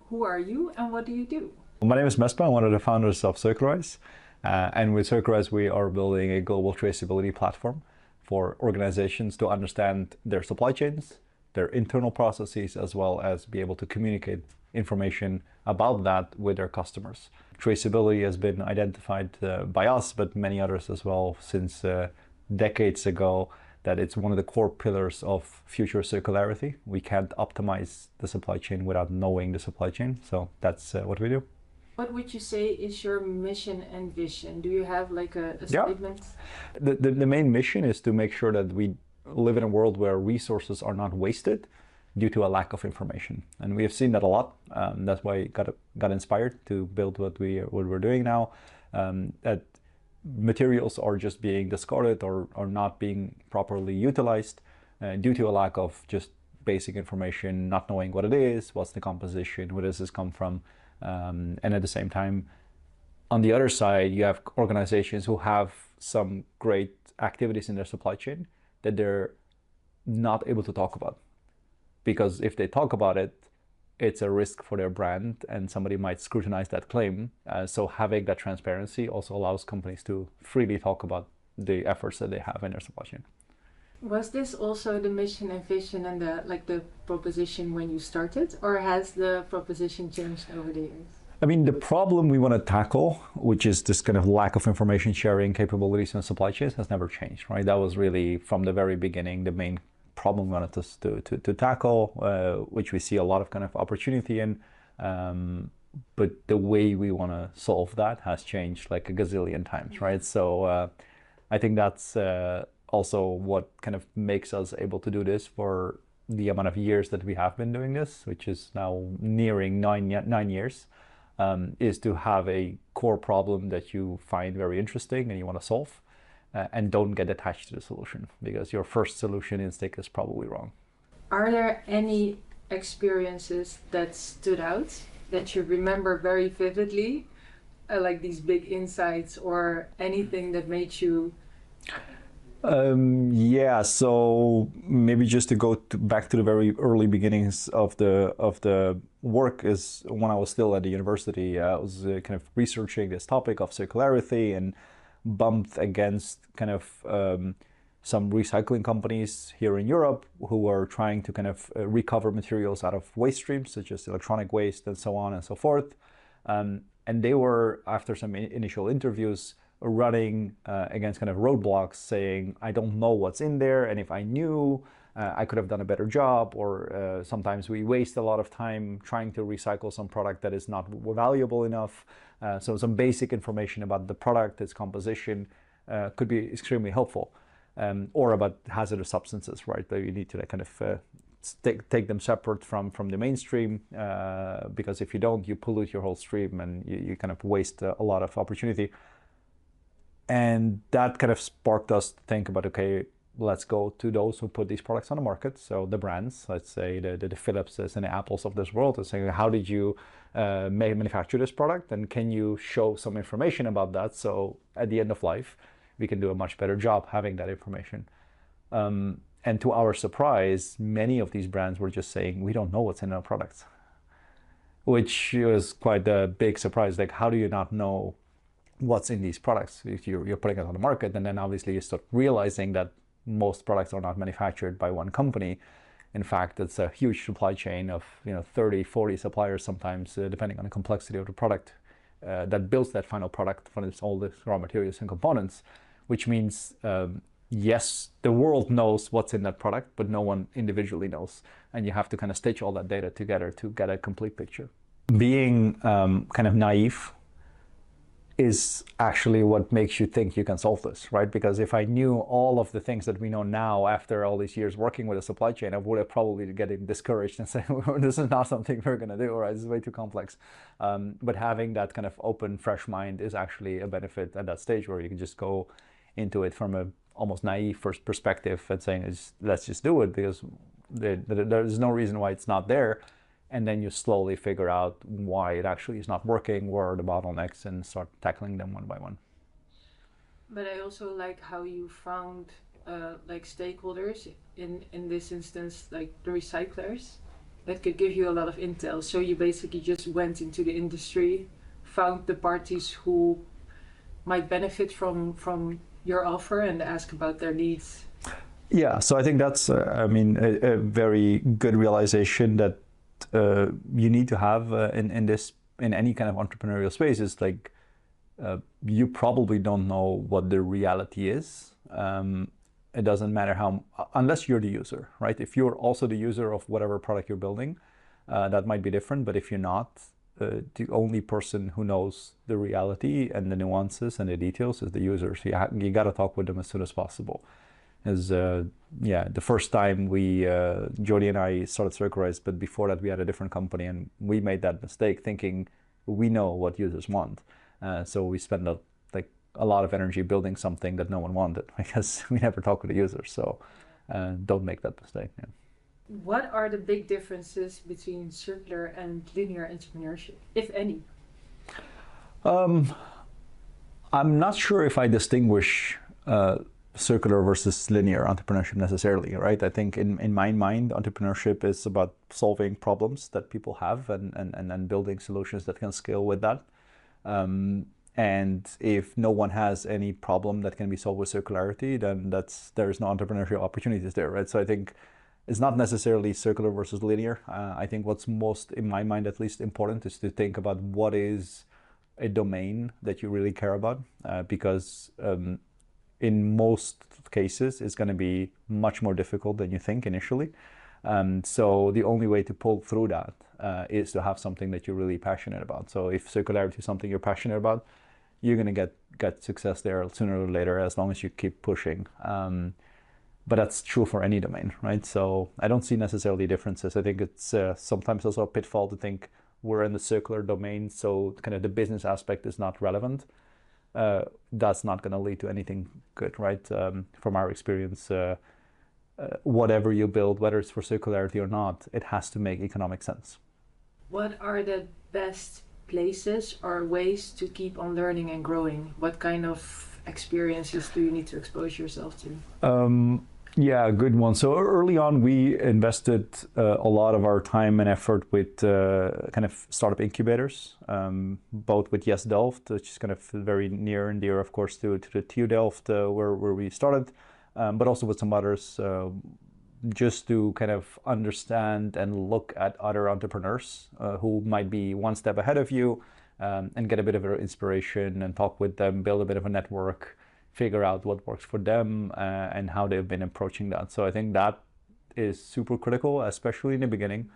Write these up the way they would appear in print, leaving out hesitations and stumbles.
Who are you and what do you do? My name is Mesbah. I'm one of the founders of Circularize. And with Circularize, we are building a global traceability platform for organizations to understand their supply chains, their internal processes, as well as be able to communicate information about that with their customers. Traceability has been identified by us, but many others as well, since decades ago, that it's one of the core pillars of future circularity. We can't optimize the supply chain without knowing the supply chain. So that's what we do. What would you say is your mission and vision? Do you have like a Yeah. statement? The main mission is to make sure that we live in a world where resources are not wasted due to a lack of information. And we have seen that a lot. That's why I got inspired to build what we're doing now. That materials are just being discarded or are not being properly utilized due to a lack of just basic information, not knowing what it is, what's the composition, where does this come from. And at the same time, on the other side, you have organizations who have some great activities in their supply chain that they're not able to talk about. Because if they talk about it, it's a risk for their brand and somebody might scrutinize that claim. So having that transparency also allows companies to freely talk about the efforts that they have in their supply chain. Was this also the mission and vision and the proposition when you started, or has the proposition changed over the years? I mean, the problem we want to tackle, which is this kind of lack of information sharing capabilities in supply chains, has never changed, right? That was really from the very beginning the main problem we wanted us to tackle, which we see a lot of kind of opportunity in. But the way we want to solve that has changed like a gazillion times, right? So I think that's also what kind of makes us able to do this for the amount of years that we have been doing this, which is now nearing nine years, is to have a core problem that you find very interesting and you want to solve. And don't get attached to the solution, because your first solution instinct is probably wrong. Are there any experiences that stood out that you remember very vividly, like these big insights or anything that made you? Yeah, so maybe just to go back to the very early beginnings of the work is when I was still at the university. I was kind of researching this topic of circularity and bumped against kind of some recycling companies here in Europe who were trying to kind of recover materials out of waste streams, such as electronic waste and so on and so forth. And they were, after some initial interviews, running against kind of roadblocks, saying, I don't know what's in there, and if I knew, I could have done a better job, or sometimes we waste a lot of time trying to recycle some product that is not valuable enough. So some basic information about the product, its composition, could be extremely helpful. Or about hazardous substances, right? That you need to kind of take them separate from the mainstream, because if you don't, you pollute your whole stream and you kind of waste a lot of opportunity. And that kind of sparked us to think about, okay, let's go to those who put these products on the market. So the brands, let's say the Philipses and the Apples of this world, and saying, how did you manufacture this product? And can you show some information about that? So at the end of life, we can do a much better job having that information. And to our surprise, many of these brands were just saying, we don't know what's in our products, which was quite a big surprise. Like, how do you not know what's in these products if you're putting it on the market? And then obviously you start realizing that most products are not manufactured by one company. In fact, it's a huge supply chain of 30, 40 suppliers sometimes, depending on the complexity of the product, that builds that final product from all the raw materials and components, which means, yes, the world knows what's in that product, but no one individually knows. And you have to kind of stitch all that data together to get a complete picture. Being kind of naive is actually what makes you think you can solve this, right? Because if I knew all of the things that we know now after all these years working with a supply chain, I would have probably getting discouraged and say, well, this is not something we're going to do, right? This is way too complex. But having that kind of open, fresh mind is actually a benefit at that stage where you can just go into it from a almost naive first perspective and saying, let's just do it because there's no reason why it's not there. And then you slowly figure out why it actually is not working, where are the bottlenecks, and start tackling them one by one. But I also like how you found like stakeholders in this instance, like the recyclers, that could give you a lot of intel. So you basically just went into the industry, found the parties who might benefit from your offer and ask about their needs. Yeah, so I think that's, I mean, a very good realization that you need to have in this, in any kind of entrepreneurial space. Is like you probably don't know what the reality is. It doesn't matter how, unless you're the user, right? If you're also the user of whatever product you're building, that might be different. But if you're not, the only person who knows the reality and the nuances and the details is the user. So you got to talk with them as soon as possible. As yeah, the first time we Jody and I started Circularize, but before that we had a different company, and we made that mistake thinking we know what users want. So we spent like a lot of energy building something that no one wanted because we never talked with the users. So don't make that mistake. Yeah. What are the big differences between circular and linear entrepreneurship, if any? I'm not sure if I distinguish circular versus linear entrepreneurship necessarily, right? I think in my mind, entrepreneurship is about solving problems that people have and building solutions that can scale with that. And if no one has any problem that can be solved with circularity, then there's no entrepreneurial opportunities there, right? So I think it's not necessarily circular versus linear. I think what's most, in my mind at least, important is to think about what is a domain that you really care about, because in most cases it's going to be much more difficult than you think initially. So the only way to pull through that is to have something that you're really passionate about. So if circularity is something you're passionate about, you're going to get success there sooner or later, as long as you keep pushing. But that's true for any domain, right? So I don't see necessarily differences. I think it's sometimes also a pitfall to think we're in the circular domain, so kind of the business aspect is not relevant. That's not going to lead to anything good, right? From our experience, whatever you build, whether it's for circularity or not, it has to make economic sense. What are the best places or ways to keep on learning and growing? What kind of experiences do you need to expose yourself to? Yeah, good one. So early on, we invested a lot of our time and effort with kind of startup incubators, both with Yes Delft, which is kind of very near and dear, of course, to the TU Delft, where we started, but also with some others, just to kind of understand and look at other entrepreneurs who might be one step ahead of you, and get a bit of inspiration and talk with them, build a bit of a network, figure out what works for them and how they've been approaching that. So I think that is super critical, especially in the beginning.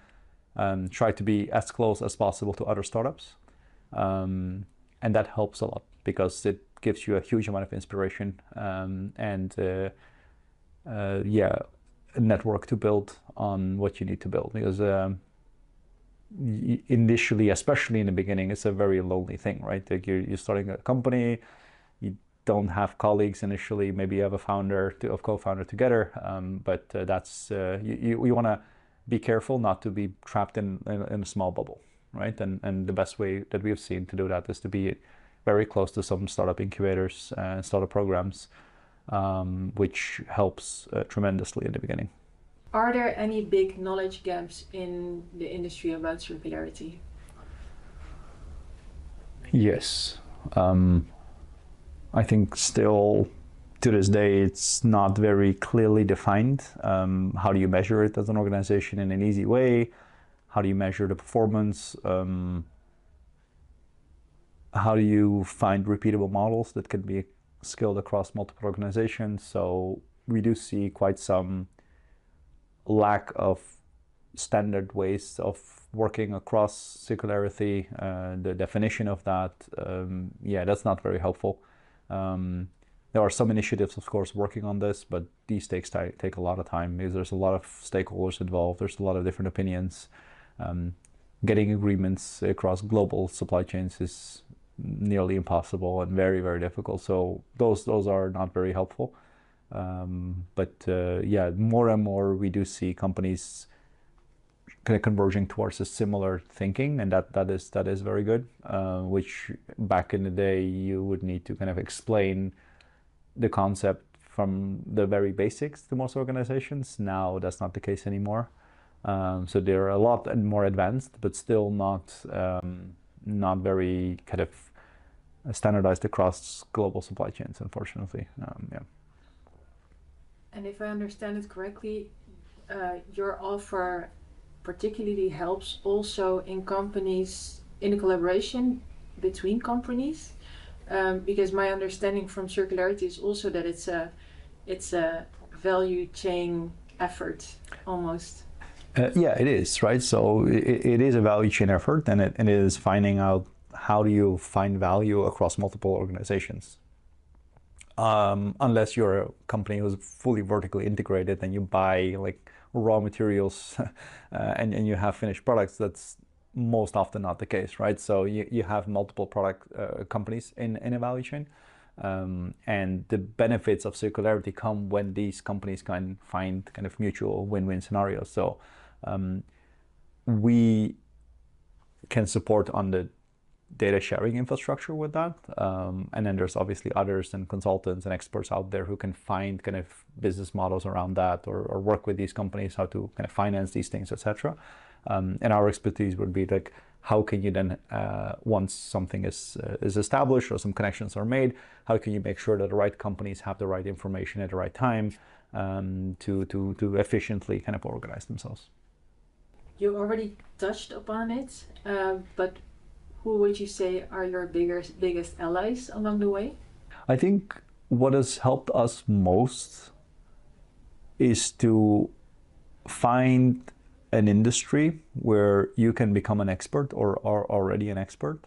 Try to be as close as possible to other startups. And that helps a lot because it gives you a huge amount of inspiration and yeah, a network to build on what you need to build. Because initially, especially in the beginning, it's a very lonely thing, right? Like you're starting a company, you don't have colleagues initially. Maybe you have a co-founder together, but that's you want to be careful not to be trapped in a small bubble, right? And the best way that we've seen to do that is to be very close to some startup incubators and startup programs, which helps tremendously in the beginning. Are there any big knowledge gaps in the industry about circularity? Yes. I think still to this day it's not very clearly defined. How do you measure it as an organization in an easy way? How do you measure the performance? How do you find repeatable models that can be scaled across multiple organizations? So we do see quite some lack of standard ways of working across circularity. The definition of that, yeah, that's not very helpful. There are some initiatives, of course, working on this, but these take a lot of time because there's a lot of stakeholders involved. There's a lot of different opinions. Getting agreements across global supply chains is nearly impossible and very, very difficult. So those are not very helpful. But yeah, more and more we do see companies kind of converging towards a similar thinking, and that is very good. Which back in the day you would need to kind of explain the concept from the very basics to most organizations. Now that's not the case anymore. So they're a lot more advanced, but still not very kind of standardized across global supply chains, unfortunately. Yeah. And if I understand it correctly, your offer particularly helps also in companies, in the collaboration between companies, because my understanding from circularity is also that it's a value chain effort almost. Yeah, it is, right? So it is a value chain effort, and it is finding out how do you find value across multiple organizations. Unless you're a company who's fully vertically integrated and you buy like raw materials and you have finished products, that's most often not the case, right? So you have multiple product companies in a value chain. And the benefits of circularity come when these companies can find kind of mutual win-win scenarios. So we can support on the data sharing infrastructure with that. And then there's obviously others and consultants and experts out there who can find kind of business models around that or work with these companies, how to kind of finance these things, etc. And our expertise would be like, how can you then, once something is established or some connections are made, how can you make sure that the right companies have the right information at the right time to efficiently kind of organize themselves? You already touched upon it, but who would you say are your biggest allies along the way? I think what has helped us most is to find an industry where you can become an expert or are already an expert,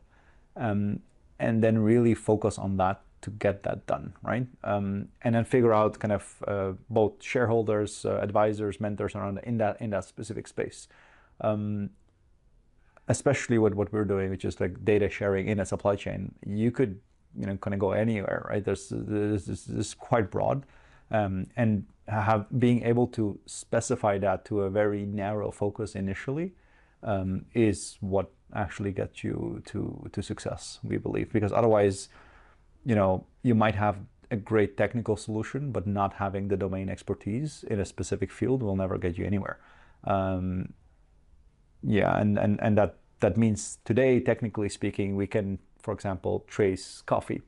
and then really focus on that to get that done, right? And then figure out kind of both shareholders, advisors, mentors around in that specific space. Especially with what we're doing, which is like data sharing in a supply chain, you could, kind of go anywhere, right? This is quite broad, and being able to specify that to a very narrow focus initially is what actually gets you to success, we believe. Because otherwise, you might have a great technical solution, but not having the domain expertise in a specific field will never get you anywhere. Yeah, and that means today, technically speaking, we can, for example, trace coffee,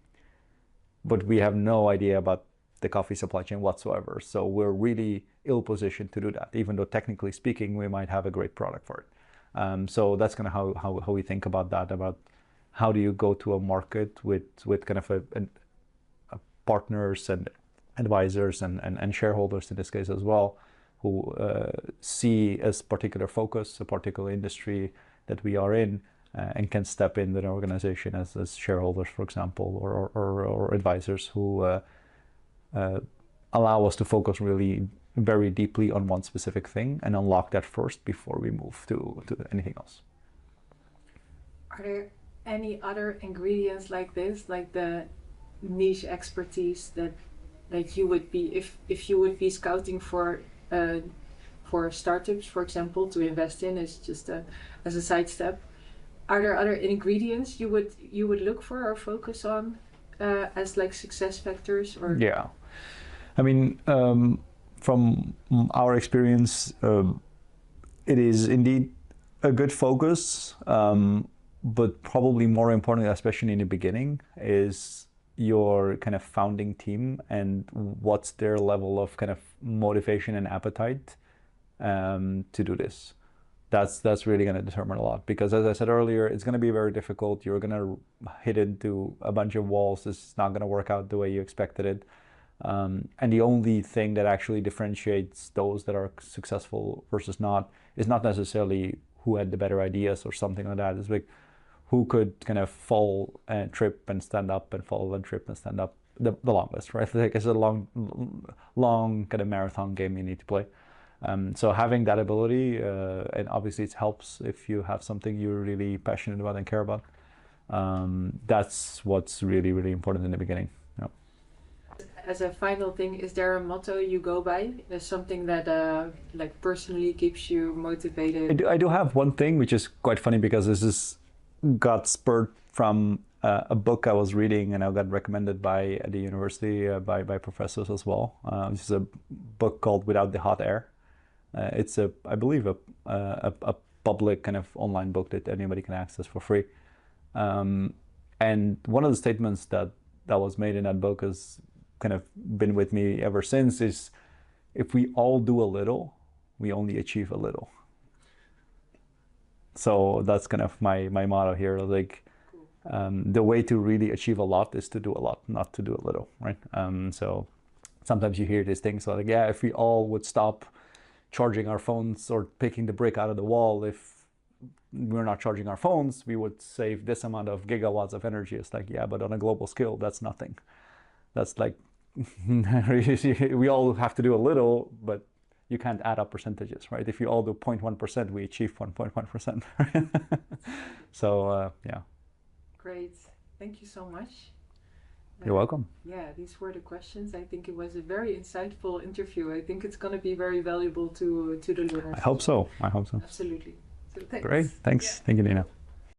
but we have no idea about the coffee supply chain whatsoever. So we're really ill-positioned to do that, even though technically speaking, we might have a great product for it. So that's kind of how we think about that, about how do you go to a market with kind of a partners and advisors and shareholders in this case as well, who see as particular focus, a particular industry that we are in, and can step in an organization as shareholders, for example, or advisors who allow us to focus really very deeply on one specific thing and unlock that first before we move to anything else. Are there any other ingredients like this, like the niche expertise that you would be, if you would be scouting for startups, for example, to invest in as a sidestep? Are there other ingredients you would look for or focus on as like success factors? Or yeah, I mean, from our experience, it is indeed a good focus, but probably more importantly, especially in the beginning, is your kind of founding team and what's their level of kind of motivation and appetite to do this. That's really going to determine a lot, because as I said earlier, it's going to be very difficult. You're going to hit into a bunch of walls. It's not going to work out the way you expected it. And the only thing that actually differentiates those that are successful versus not is not necessarily who had the better ideas or something like that. It's like who could kind of fall and trip and stand up and fall and trip and stand up the longest, right? Like it's a long kind of marathon game you need to play. So having that ability, and obviously it helps if you have something you're really passionate about and care about. That's what's really, really important in the beginning. Yeah. As a final thing, is there a motto you go by? Is something that like personally keeps you motivated? I do have one thing, which is quite funny because this got spurred from a book I was reading, and I got recommended by at the university by professors as well. This is a book called Without the Hot Air. It's I believe, a public kind of online book that anybody can access for free. And one of the statements that was made in that book has kind of been with me ever since is, if we all do a little, we only achieve a little. So that's kind of my motto here. Like, the way to really achieve a lot is to do a lot, not to do a little, right? So sometimes you hear these things like, yeah, if we all would stop charging our phones or picking the brick out of the wall, if we're not charging our phones, we would save this amount of gigawatts of energy. It's like, yeah, but on a global scale, that's nothing. That's like, we all have to do a little, but you can't add up percentages, right? If you all do 0.1%, we achieve 1.1%. So, yeah. Great. Thank you so much. You're welcome. Yeah, these were the questions. I think it was a very insightful interview. I think it's going to be very valuable to the learners. I hope so. I hope so. Absolutely. So thanks. Great. Thanks. Yeah. Thank you, Nina.